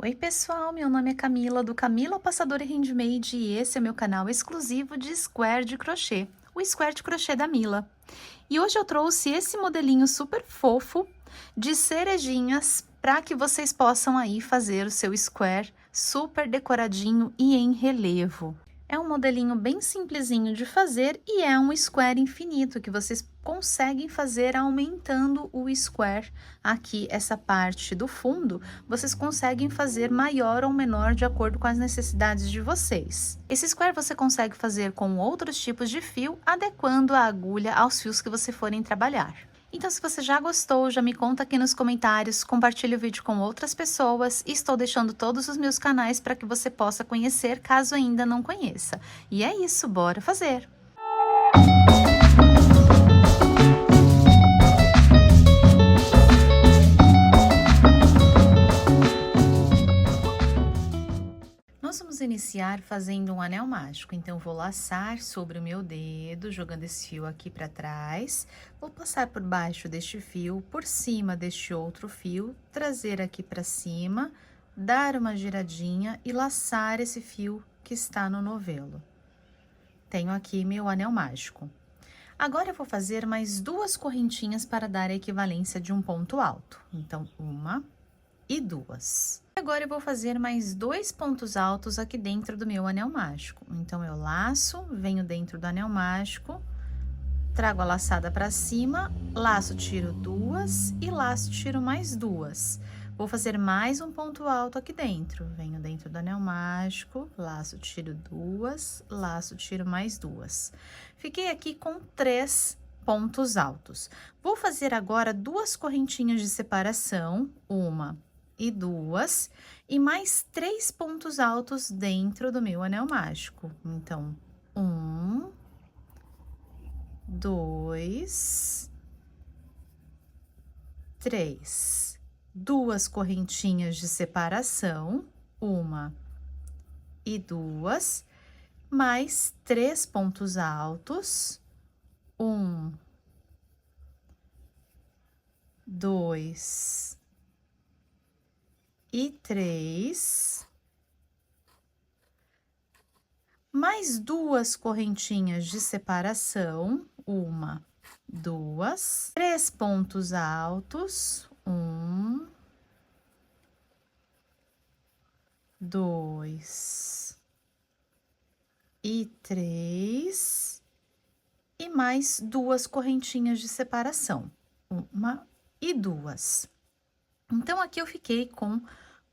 Oi pessoal, meu nome é Camila do Camila Passadora Handmade e esse é meu canal exclusivo de square de crochê, o square de crochê da Mila. E hoje eu trouxe esse modelinho super fofo de cerejinhas para que vocês possam aí fazer o seu square super decoradinho e em relevo. É um modelinho bem simplesinho de fazer e é um square infinito que vocês conseguem fazer aumentando o square aqui, essa parte do fundo, vocês conseguem fazer maior ou menor de acordo com as necessidades de vocês. Esse square você consegue fazer com outros tipos de fio, adequando a agulha aos fios que você forem trabalhar. Então, se você já gostou, já me conta aqui nos comentários, compartilhe o vídeo com outras pessoas e estou deixando todos os meus canais para que você possa conhecer, caso ainda não conheça. E é isso, bora fazer! Nós vamos iniciar fazendo um anel mágico, então vou laçar sobre o meu dedo, jogando esse fio aqui para trás, vou passar por baixo deste fio, por cima deste outro fio, trazer aqui para cima, dar uma giradinha e laçar esse fio que está no novelo. Tenho aqui meu anel mágico. Agora eu vou fazer mais duas correntinhas para dar a equivalência de um ponto alto, então uma e duas. Agora eu vou fazer mais dois pontos altos aqui dentro do meu anel mágico. Então, eu laço, venho dentro do anel mágico, trago a laçada para cima, laço, tiro duas e laço, tiro mais duas. Vou fazer mais um ponto alto aqui dentro. Venho dentro do anel mágico, laço, tiro duas, laço, tiro mais duas. Fiquei aqui com 3 pontos altos. Vou fazer agora duas correntinhas de separação, uma e duas, e mais 3 pontos altos dentro do meu anel mágico. Então, 1, 2, 3. Duas correntinhas de separação, uma e duas, mais 3 pontos altos, 1, 2 e 3, mais duas correntinhas de separação, uma, duas, 3 pontos altos, 1, 2 e 3, e mais duas correntinhas de separação, uma e duas. Então, aqui eu fiquei com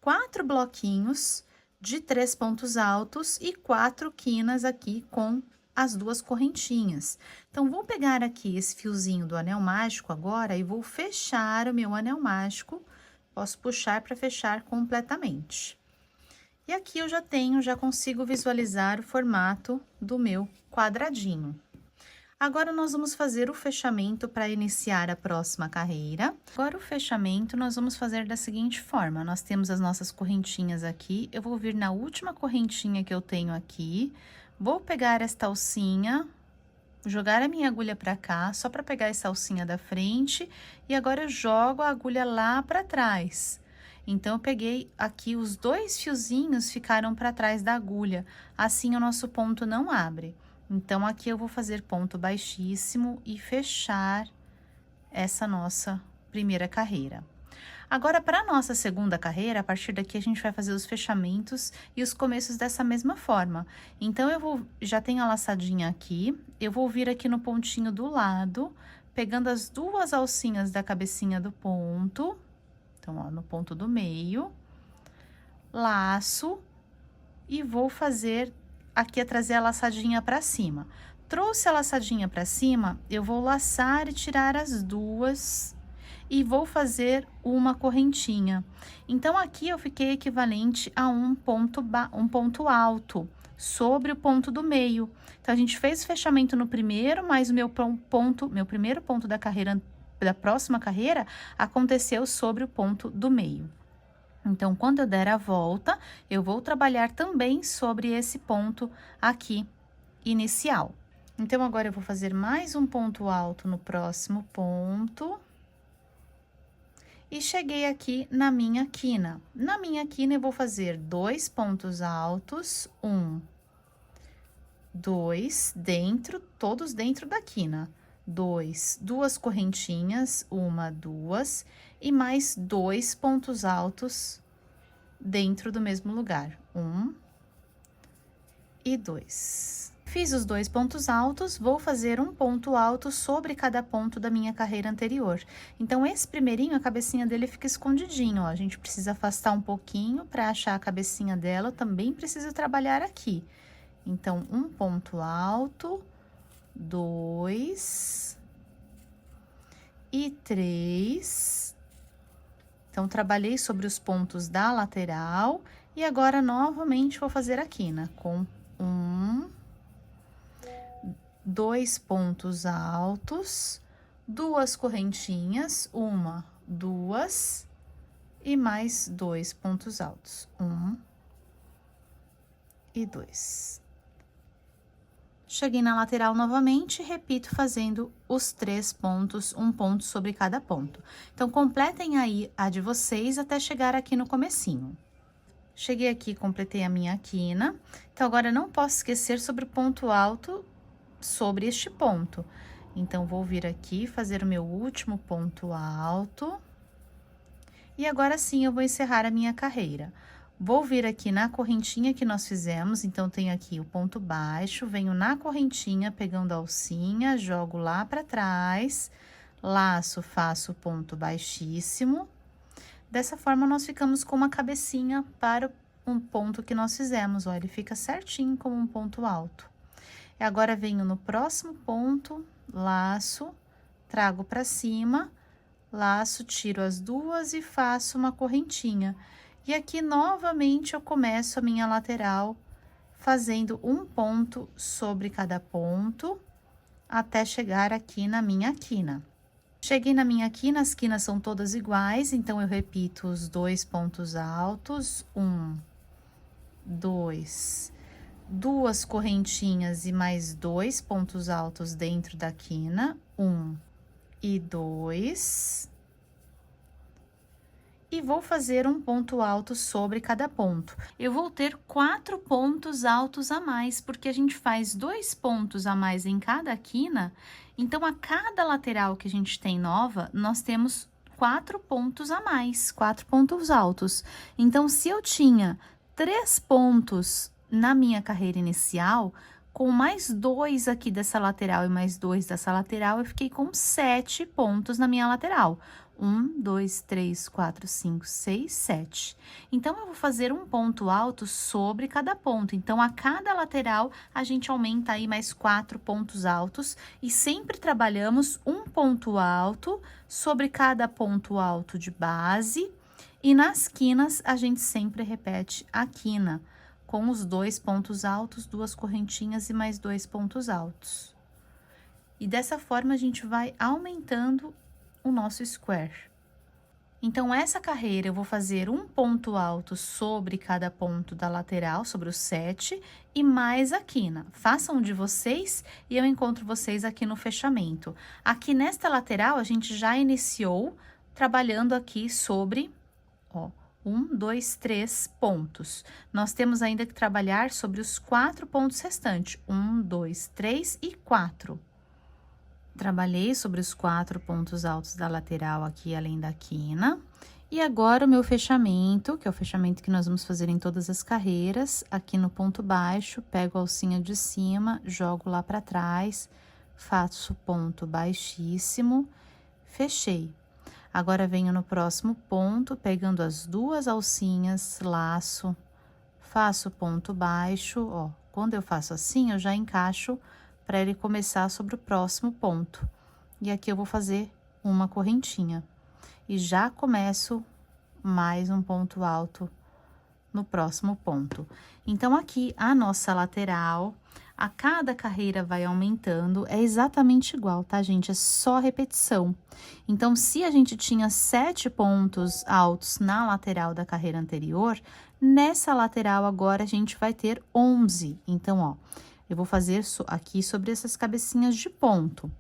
4 bloquinhos de 3 pontos altos e 4 quinas aqui com as duas correntinhas. Então, vou pegar aqui esse fiozinho do anel mágico agora e vou fechar o meu anel mágico. Posso puxar para fechar completamente. E aqui eu já consigo visualizar o formato do meu quadradinho. Agora, nós vamos fazer o fechamento para iniciar a próxima carreira. Agora, o fechamento nós vamos fazer da seguinte forma. Nós temos as nossas correntinhas aqui. Eu vou vir na última correntinha que eu tenho aqui. Vou pegar esta alcinha, jogar a minha agulha para cá, só para pegar essa alcinha da frente. E agora, eu jogo a agulha lá para trás. Então, eu peguei aqui os 2 fiozinhos ficaram para trás da agulha. Assim, o nosso ponto não abre. Então, aqui eu vou fazer ponto baixíssimo e fechar essa nossa primeira carreira. Agora, para a nossa segunda carreira, a partir daqui a gente vai fazer os fechamentos e os começos dessa mesma forma. Então, já tenho a laçadinha aqui, eu vou vir aqui no pontinho do lado, pegando as duas alcinhas da cabecinha do ponto, então, ó, no ponto do meio, laço e vou fazer aqui trazer a laçadinha para cima. Trouxe a laçadinha para cima, eu vou laçar e tirar as duas e vou fazer uma correntinha. Então, aqui eu fiquei equivalente a um ponto alto sobre o ponto do meio. Então, a gente fez o fechamento no primeiro, mas o meu primeiro ponto da carreira, da próxima carreira, aconteceu sobre o ponto do meio. Então, quando eu der a volta, eu vou trabalhar também sobre esse ponto aqui inicial. Então, agora eu vou fazer mais um ponto alto no próximo ponto. E cheguei aqui na minha quina. Na minha quina, eu vou fazer 2 pontos altos, 1, 2, todos dentro da quina. 2, 2 correntinhas, 1, 2, e mais 2 pontos altos dentro do mesmo lugar. 1 e 2. Fiz os 2 pontos altos, vou fazer um ponto alto sobre cada ponto da minha carreira anterior. Então, esse primeirinho, a cabecinha dele fica escondidinho, ó. A gente precisa afastar um pouquinho para achar a cabecinha dela, eu também preciso trabalhar aqui. Então, um ponto alto, 2 e 3. Então, trabalhei sobre os pontos da lateral e agora, novamente, vou fazer a quina com 2 pontos altos, 2 correntinhas, 1, 2 e mais 2 pontos altos, 1 e 2. Cheguei na lateral novamente, repito fazendo os 3 pontos, um ponto sobre cada ponto. Então, completem aí a de vocês até chegar aqui no comecinho. Cheguei aqui, completei a minha quina. Então, agora não posso esquecer sobre o ponto alto sobre este ponto. Então, vou vir aqui, fazer o meu último ponto alto. E agora sim, eu vou encerrar a minha carreira. Vou vir aqui na correntinha que nós fizemos, então, tenho aqui o ponto baixo, venho na correntinha, pegando a alcinha, jogo lá para trás, laço, faço o ponto baixíssimo. Dessa forma, nós ficamos com uma cabecinha para um ponto que nós fizemos, ó, ele fica certinho como um ponto alto. E agora, venho no próximo ponto, laço, trago para cima, laço, tiro as duas e faço uma correntinha. E aqui, novamente, eu começo a minha lateral fazendo um ponto sobre cada ponto, até chegar aqui na minha quina. Cheguei na minha quina, as quinas são todas iguais, então, eu repito os 2 pontos altos, 1, 2, 2 correntinhas e mais 2 pontos altos dentro da quina, 1 e 2. E vou fazer um ponto alto sobre cada ponto. Eu vou ter 4 pontos altos a mais, porque a gente faz 2 pontos a mais em cada quina, então, a cada lateral que a gente tem nova, nós temos 4 pontos a mais, 4 pontos altos. Então, se eu tinha 3 pontos na minha carreira inicial, com mais 2 aqui dessa lateral e mais 2 dessa lateral, eu fiquei com 7 pontos na minha lateral. 1, 2, 3, 4, 5, 6, 7. Então, eu vou fazer um ponto alto sobre cada ponto. Então, a cada lateral, a gente aumenta aí mais 4 pontos altos e sempre trabalhamos um ponto alto sobre cada ponto alto de base. E nas quinas, a gente sempre repete a quina, com os 2 pontos altos, 2 correntinhas e mais 2 pontos altos. E dessa forma, a gente vai aumentando o nosso square. Então, essa carreira eu vou fazer um ponto alto sobre cada ponto da lateral, sobre os 7, e mais a quina. Façam um de vocês e eu encontro vocês aqui no fechamento. Aqui nesta lateral, a gente já iniciou trabalhando aqui sobre, ó, 1, 2, 3 pontos. Nós temos ainda que trabalhar sobre os 4 pontos restantes. 1, 2, 3 e 4. Trabalhei sobre os 4 pontos altos da lateral aqui, além da quina. E agora, o meu fechamento, que é o fechamento que nós vamos fazer em todas as carreiras, aqui no ponto baixo, pego a alcinha de cima, jogo lá para trás, faço ponto baixíssimo, fechei. Agora, venho no próximo ponto, pegando as 2 alcinhas, laço, faço ponto baixo, ó. Quando eu faço assim, eu já encaixo para ele começar sobre o próximo ponto. E aqui eu vou fazer uma correntinha. E já começo mais um ponto alto no próximo ponto. Então, aqui, a nossa lateral, a cada carreira vai aumentando, é exatamente igual, tá, gente? É só repetição. Então, se a gente tinha 7 pontos altos na lateral da carreira anterior, nessa lateral agora a gente vai ter 11. Então, ó, eu vou fazer aqui sobre essas cabecinhas de ponto.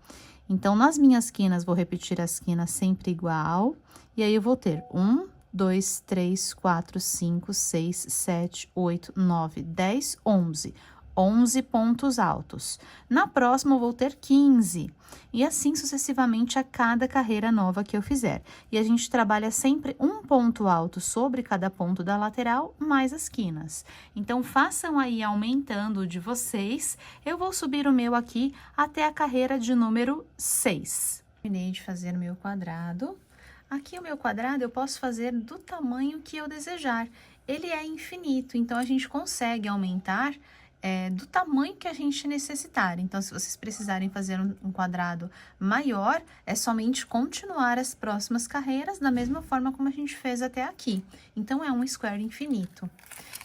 Então, nas minhas quinas, vou repetir as quinas sempre igual, e aí eu vou ter 1, 2, 3, 4, 5, 6, 7, 8, 9, 10, 11. 11 pontos altos. Na próxima, eu vou ter 15. E assim sucessivamente a cada carreira nova que eu fizer. E a gente trabalha sempre um ponto alto sobre cada ponto da lateral, mais as quinas. Então, façam aí aumentando o de vocês. Eu vou subir o meu aqui até a carreira de número 6. Terminei de fazer o meu quadrado. Aqui o meu quadrado eu posso fazer do tamanho que eu desejar. Ele é infinito, então a gente consegue aumentar do tamanho que a gente necessitar. Então, se vocês precisarem fazer um quadrado maior, é somente continuar as próximas carreiras da mesma forma como a gente fez até aqui. Então, é um square infinito.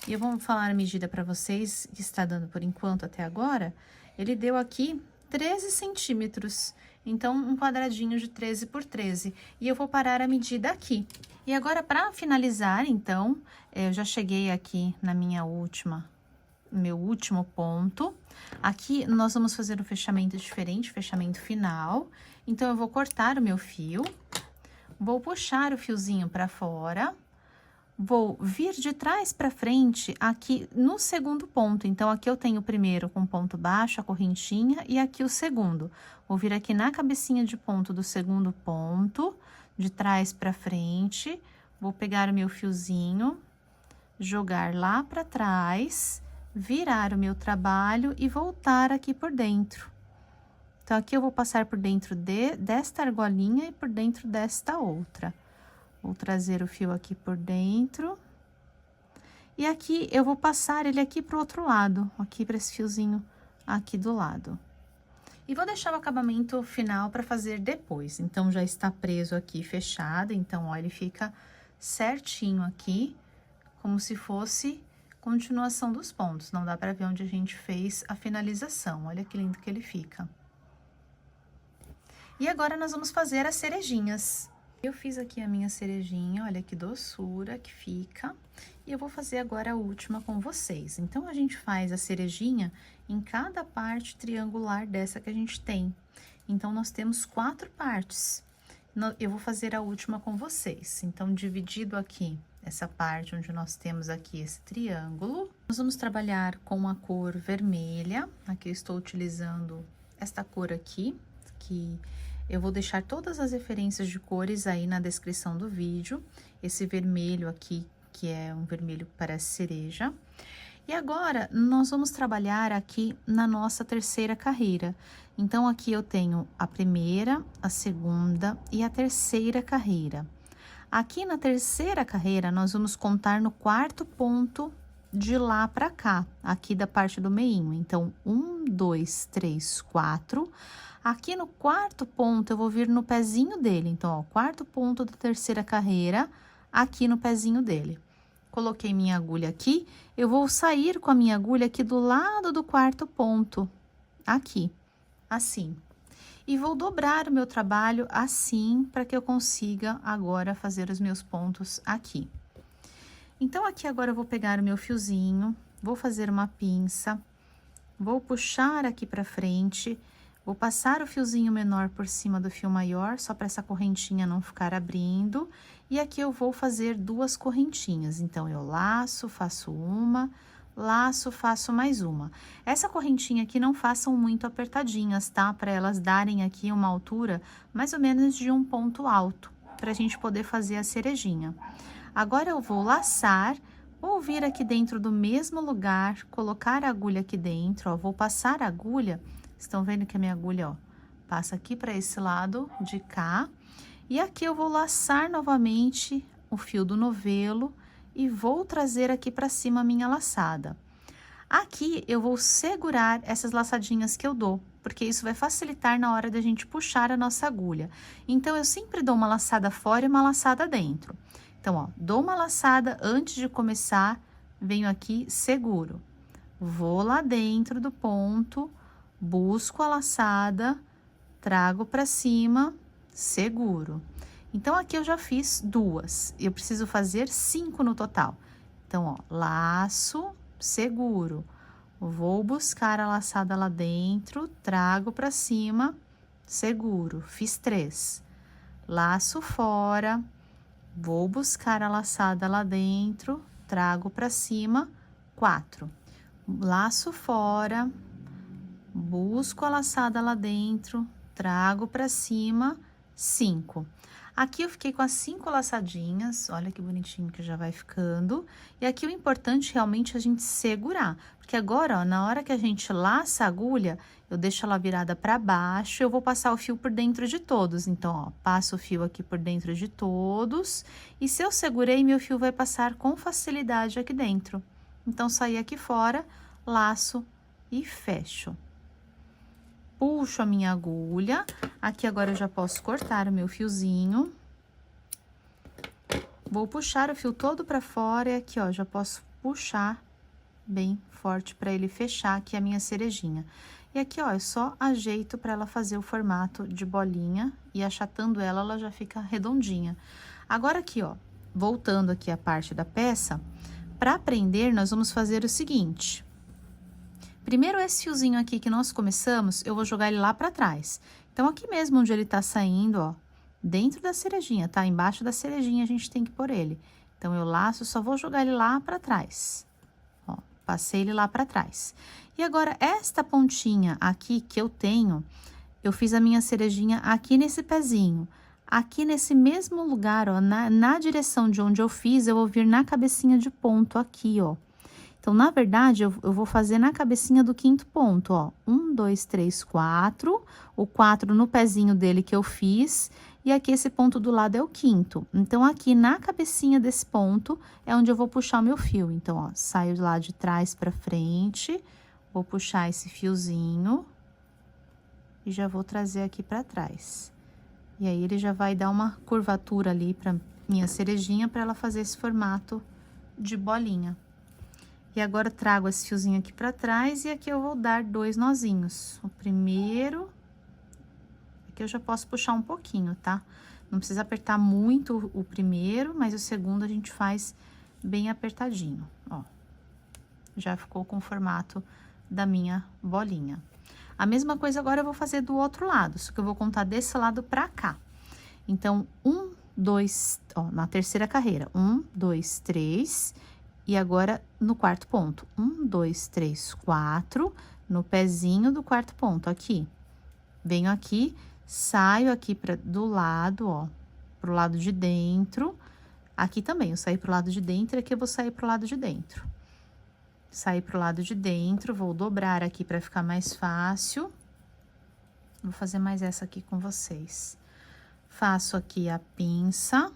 E eu vou falar a medida para vocês, que está dando por enquanto até agora. Ele deu aqui 13 centímetros. Então, um quadradinho de 13 por 13. E eu vou parar a medida aqui. E agora, para finalizar, então, eu já cheguei aqui na meu último ponto. Aqui, nós vamos fazer um fechamento diferente, fechamento final. Então, eu vou cortar o meu fio, vou puxar o fiozinho para fora, vou vir de trás para frente aqui no segundo ponto. Então, aqui eu tenho o primeiro com ponto baixo, a correntinha, e aqui o segundo. Vou vir aqui na cabecinha de ponto do segundo ponto, de trás para frente, vou pegar o meu fiozinho, jogar lá para trás, virar o meu trabalho e voltar aqui por dentro. Então, aqui eu vou passar por dentro desta argolinha e por dentro desta outra. Vou trazer o fio aqui por dentro. E aqui eu vou passar ele aqui pro outro lado, aqui para esse fiozinho aqui do lado. E vou deixar o acabamento final para fazer depois. Então, já está preso aqui, fechado. Então, ó, ele fica certinho aqui, como se fosse continuação dos pontos. Não dá para ver onde a gente fez a finalização. Olha que lindo que ele fica. E agora, nós vamos fazer as cerejinhas. Eu fiz aqui a minha cerejinha, olha que doçura que fica. E eu vou fazer agora a última com vocês. Então, a gente faz a cerejinha em cada parte triangular dessa que a gente tem. Então, nós temos 4 partes. Eu vou fazer a última com vocês. Então, dividido aqui, essa parte onde nós temos aqui esse triângulo, nós vamos trabalhar com a cor vermelha. Aqui eu estou utilizando esta cor aqui, que eu vou deixar todas as referências de cores aí na descrição do vídeo. Esse vermelho aqui, que é um vermelho que parece cereja. E agora, nós vamos trabalhar aqui na nossa terceira carreira. Então, aqui eu tenho a primeira, a segunda e a terceira carreira. Aqui na terceira carreira, nós vamos contar no quarto ponto de lá pra cá, aqui da parte do meinho. Então, 1, 2, 3, 4. Aqui no quarto ponto, eu vou vir no pezinho dele. Então, ó, quarto ponto da terceira carreira, aqui no pezinho dele. Coloquei minha agulha aqui, eu vou sair com a minha agulha aqui do lado do quarto ponto, aqui, assim. E vou dobrar o meu trabalho assim, para que eu consiga agora fazer os meus pontos aqui. Então, aqui agora eu vou pegar o meu fiozinho, vou fazer uma pinça, vou puxar aqui para frente, vou passar o fiozinho menor por cima do fio maior, só para essa correntinha não ficar abrindo. E aqui eu vou fazer 2 correntinhas. Então, eu laço, faço uma, laço, faço mais uma. Essa correntinha aqui não façam muito apertadinhas, tá? Para elas darem aqui uma altura mais ou menos de um ponto alto, para a gente poder fazer a cerejinha. Agora, eu vou laçar, vou vir aqui dentro do mesmo lugar, colocar a agulha aqui dentro, ó. Vou passar a agulha, estão vendo que a minha agulha, ó, passa aqui para esse lado de cá. E aqui eu vou laçar novamente o fio do novelo e vou trazer aqui para cima a minha laçada. Aqui eu vou segurar essas laçadinhas que eu dou, porque isso vai facilitar na hora da gente puxar a nossa agulha. Então, eu sempre dou uma laçada fora e uma laçada dentro. Então, ó, dou uma laçada antes de começar, venho aqui, seguro. Vou lá dentro do ponto, busco a laçada, trago para cima, seguro. Então, aqui eu já fiz 2. Eu preciso fazer 5 no total. Então, ó, laço, seguro. Vou buscar a laçada lá dentro, trago para cima, seguro, fiz 3. Laço fora, vou buscar a laçada lá dentro, trago para cima, 4. Laço fora, busco a laçada lá dentro, trago para cima, 5. Aqui eu fiquei com as 5 laçadinhas, olha que bonitinho que já vai ficando. E aqui o importante realmente é a gente segurar, porque agora, ó, na hora que a gente laça a agulha, eu deixo ela virada para baixo, eu vou passar o fio por dentro de todos. Então, ó, passo o fio aqui por dentro de todos, e se eu segurei, meu fio vai passar com facilidade aqui dentro. Então, saí aqui fora, laço e fecho. Puxo a minha agulha, aqui agora eu já posso cortar o meu fiozinho. Vou puxar o fio todo pra fora e aqui, ó, já posso puxar bem forte pra ele fechar aqui a minha cerejinha. E aqui, ó, eu só ajeito pra ela fazer o formato de bolinha e achatando ela, ela já fica redondinha. Agora aqui, ó, voltando aqui a parte da peça, pra prender, nós vamos fazer o seguinte. Primeiro, esse fiozinho aqui que nós começamos, eu vou jogar ele lá pra trás. Então, aqui mesmo onde ele tá saindo, ó, dentro da cerejinha, tá? Embaixo da cerejinha a gente tem que pôr ele. Então, eu laço, só vou jogar ele lá pra trás. Ó, passei ele lá pra trás. E agora, esta pontinha aqui que eu tenho, eu fiz a minha cerejinha aqui nesse pezinho. Aqui nesse mesmo lugar, ó, na direção de onde eu fiz, eu vou vir na cabecinha de ponto aqui, ó. Então, na verdade, eu vou fazer na cabecinha do 5º ponto, ó. 1, 2, 3, 4. O 4 no pezinho dele que eu fiz. E aqui esse ponto do lado é o 5º. Então, aqui na cabecinha desse ponto é onde eu vou puxar o meu fio. Então, ó, saio lá de trás pra frente. Vou puxar esse fiozinho. E já vou trazer aqui pra trás. E aí, ele já vai dar uma curvatura ali pra minha cerejinha pra ela fazer esse formato de bolinha. E agora, trago esse fiozinho aqui pra trás e aqui eu vou dar 2 nozinhos. O primeiro, aqui eu já posso puxar um pouquinho, tá? Não precisa apertar muito o primeiro, mas o segundo a gente faz bem apertadinho, ó. Já ficou com o formato da minha bolinha. A mesma coisa agora eu vou fazer do outro lado, só que eu vou contar desse lado pra cá. Então, 1, 2, ó, na terceira carreira, 1, 2, 3... E agora, no 4º ponto, 1, 2, 3, 4, no pezinho do 4º ponto, aqui. Venho aqui, saio aqui do lado, ó, pro lado de dentro. Aqui também, eu saí pro lado de dentro e aqui eu vou sair pro lado de dentro. Saí pro lado de dentro, vou dobrar aqui pra ficar mais fácil. Vou fazer mais essa aqui com vocês. Faço aqui a pinça.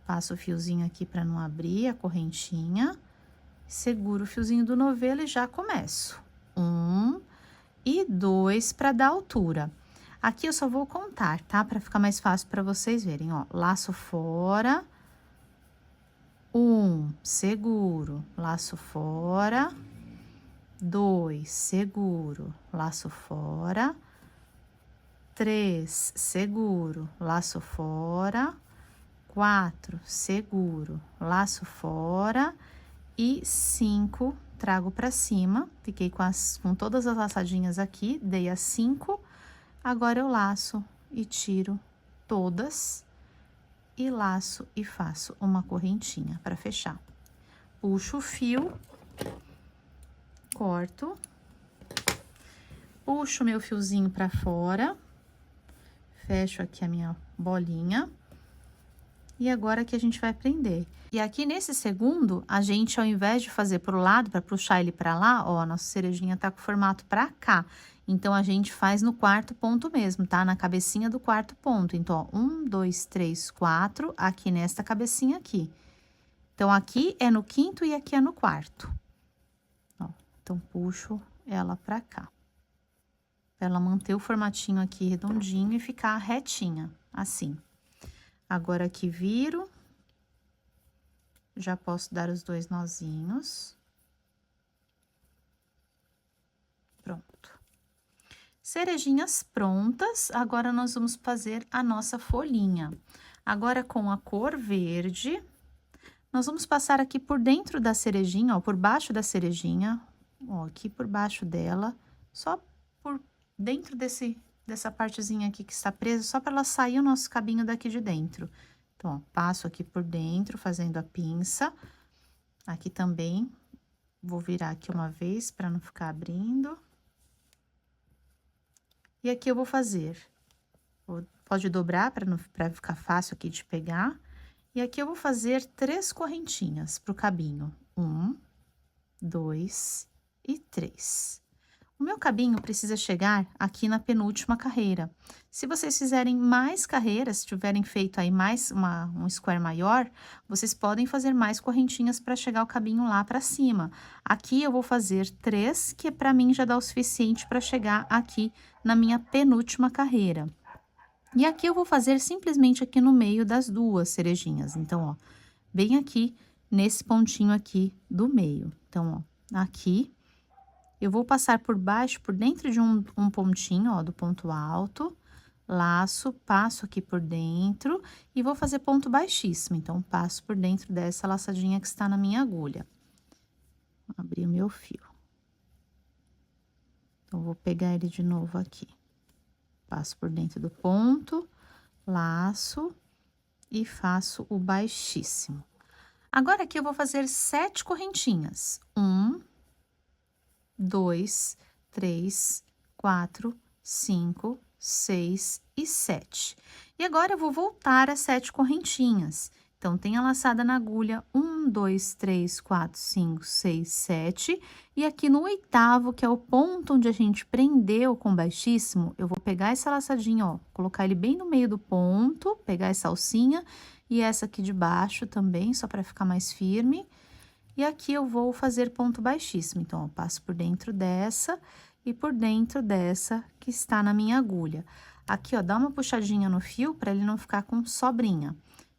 Passo o fiozinho aqui para não abrir a correntinha. Seguro o fiozinho do novelo e já começo. 1 e 2 para dar altura. Aqui eu só vou contar, tá? Para ficar mais fácil para vocês verem, ó. Laço fora. 1, seguro, laço fora. 2, seguro, laço fora. 3, seguro, laço fora. 4, seguro, laço fora. E 5, trago pra cima. Fiquei com todas as laçadinhas aqui, dei as 5. Agora, eu laço e tiro todas. E laço e faço uma correntinha pra fechar. Puxo o fio, corto. Puxo meu fiozinho pra fora. Fecho aqui a minha bolinha. E agora que a gente vai prender. E aqui nesse segundo, a gente, ao invés de fazer pro lado, para puxar ele para lá, ó, a nossa cerejinha tá com o formato para cá. Então, a gente faz no 4º ponto mesmo, tá? Na cabecinha do 4º ponto. Então, ó, 1, 2, 3, 4, aqui nesta cabecinha aqui. Então, aqui é no 5º e aqui é no 4º. Ó, então, puxo ela para cá. Pra ela manter o formatinho aqui redondinho e ficar retinha, assim. Agora, aqui viro, já posso dar os 2 nozinhos. Pronto. Cerejinhas prontas, agora nós vamos fazer a nossa folhinha. Agora, com a cor verde, nós vamos passar aqui por dentro da cerejinha, ó, por baixo da cerejinha, ó, aqui por baixo dela, só por dentro desse dessa partezinha aqui que está presa, só para ela sair o nosso cabinho daqui de dentro. Então, ó, passo aqui por dentro, fazendo a pinça. Aqui também, vou virar aqui uma vez para não ficar abrindo. E aqui eu vou fazer, pode dobrar para ficar fácil aqui de pegar. E aqui eu vou fazer 3 correntinhas pro cabinho. 1, 2 e 3. O meu cabinho precisa chegar aqui na penúltima carreira. Se vocês fizerem mais carreiras, se tiverem feito aí mais um square maior, vocês podem fazer mais correntinhas para chegar o cabinho lá para cima. Aqui eu vou fazer 3, que para mim já dá o suficiente para chegar aqui na minha penúltima carreira. E aqui eu vou fazer simplesmente aqui no meio das 2 cerejinhas. Então, ó, bem aqui nesse pontinho aqui do meio. Então, ó, aqui eu vou passar por baixo, por dentro de um pontinho, ó, do ponto alto, laço, passo aqui por dentro e vou fazer ponto baixíssimo. Então, passo por dentro dessa laçadinha que está na minha agulha. Vou abrir o meu fio. Então, vou pegar ele de novo aqui. Passo por dentro do ponto, laço e faço o baixíssimo. Agora, aqui eu vou fazer 7 correntinhas. 1, 2, 3, 4, 5, 6 e 7. E agora, eu vou voltar às 7 correntinhas. Então, tem a laçada na agulha, 1, 2, 3, 4, 5, 6, 7. E aqui no 8º, que é o ponto onde a gente prendeu com baixíssimo, eu vou pegar essa laçadinha, ó, colocar ele bem no meio do ponto, pegar essa alcinha e essa aqui de baixo também, só para ficar mais firme. E aqui eu vou fazer ponto baixíssimo. Então, eu passo por dentro dessa e por dentro dessa que está na minha agulha. Aqui, ó, dá uma puxadinha no fio para ele não ficar com sobrinha.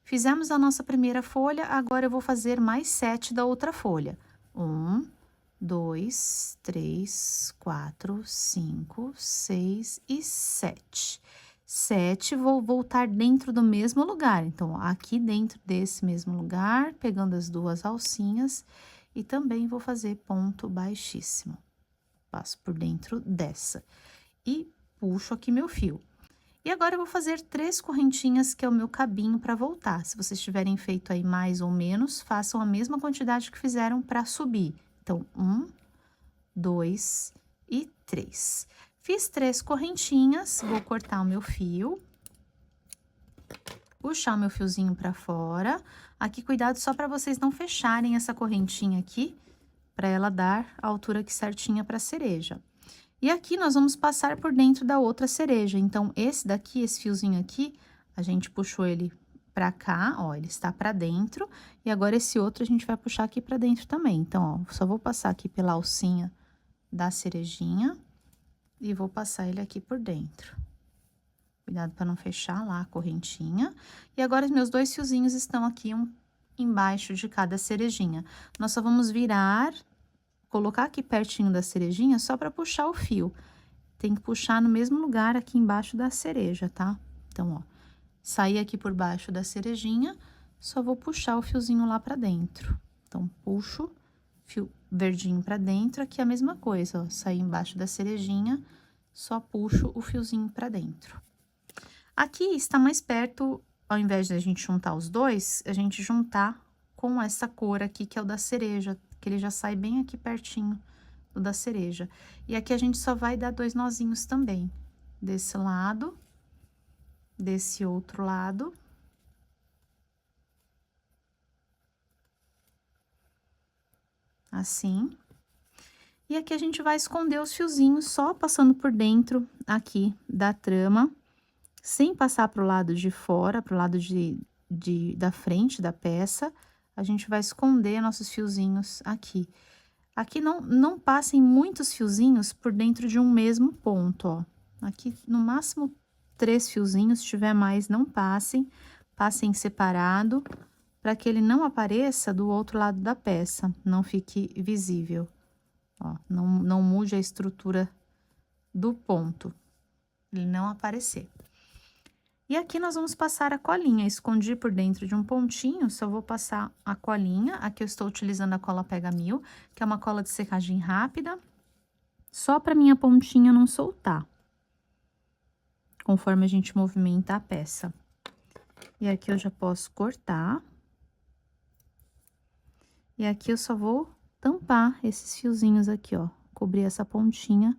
Fizemos a nossa primeira folha, agora eu vou fazer mais 7 da outra folha. 1, 2, 3, 4, 5, 6 e 7. 7, vou voltar dentro do mesmo lugar. Então, aqui dentro desse mesmo lugar, pegando as 2 alcinhas, e também vou fazer ponto baixíssimo. Passo por dentro dessa. E puxo aqui meu fio. E agora eu vou fazer 3 correntinhas, que é o meu cabinho para voltar. Se vocês tiverem feito aí mais ou menos, façam a mesma quantidade que fizeram para subir. Então, 1, 2 e 3. Fiz 3 correntinhas, vou cortar o meu fio. Puxar o meu fiozinho para fora. Aqui, cuidado só para vocês não fecharem essa correntinha aqui, para ela dar a altura aqui certinha para a cereja. E aqui nós vamos passar por dentro da outra cereja. Então, esse daqui, esse fiozinho aqui, a gente puxou ele pra cá, ó, ele está pra dentro. E agora, esse outro a gente vai puxar aqui pra dentro também. Então, ó, só vou passar aqui pela alcinha da cerejinha e vou passar ele aqui por dentro. Cuidado para não fechar lá a correntinha. E agora, os meus 2 fiozinhos estão aqui embaixo de cada cerejinha. Nós só vamos virar, colocar aqui pertinho da cerejinha só para puxar o fio. Tem que puxar no mesmo lugar aqui embaixo da cereja, tá? Então, ó, sair aqui por baixo da cerejinha, só vou puxar o fiozinho lá pra dentro. Então, puxo, fio verdinho pra dentro, aqui a mesma coisa, ó, sair embaixo da cerejinha, só puxo o fiozinho pra dentro. Aqui está mais perto, ao invés de a gente juntar os 2, a gente juntar com essa cor aqui, que é o da cereja, que ele já sai bem aqui pertinho do da cereja. E aqui a gente só vai dar 2 nozinhos também, desse lado, desse outro lado. Assim. E aqui a gente vai esconder os fiozinhos só passando por dentro aqui da trama, sem passar pro lado de fora, pro lado da frente da peça. A gente vai esconder nossos fiozinhos aqui. Aqui não passem muitos fiozinhos por dentro de um mesmo ponto, ó. Aqui, no máximo, 3 fiozinhos, se tiver mais, não passem. Passem separado, para que ele não apareça do outro lado da peça, não fique visível. Ó, não mude a estrutura do ponto, ele não aparecer. E aqui nós vamos passar a colinha, escondi por dentro de um pontinho, só vou passar a colinha. Aqui eu estou utilizando a cola Pega Mil, que é uma cola de secagem rápida, só para minha pontinha não soltar. conforme a gente movimenta a peça. E aqui eu já posso cortar. E aqui eu só vou tampar esses fiozinhos aqui, ó, cobrir essa pontinha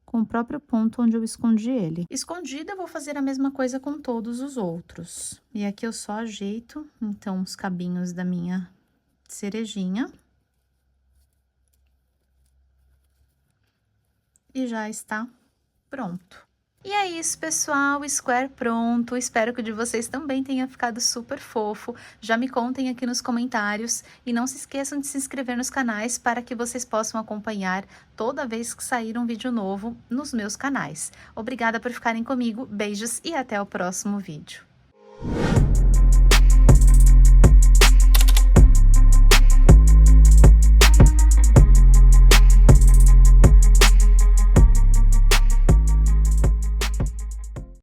com o próprio ponto onde eu escondi ele. Escondida, eu vou fazer a mesma coisa com todos os outros. E aqui eu só ajeito, então, os cabinhos da minha cerejinha. E já está pronto. E é isso, pessoal, o square pronto. Espero que o de vocês também tenha ficado super fofo. Já me contem aqui nos comentários e não se esqueçam de se inscrever nos canais para que vocês possam acompanhar toda vez que sair um vídeo novo nos meus canais. Obrigada por ficarem comigo, beijos e até o próximo vídeo.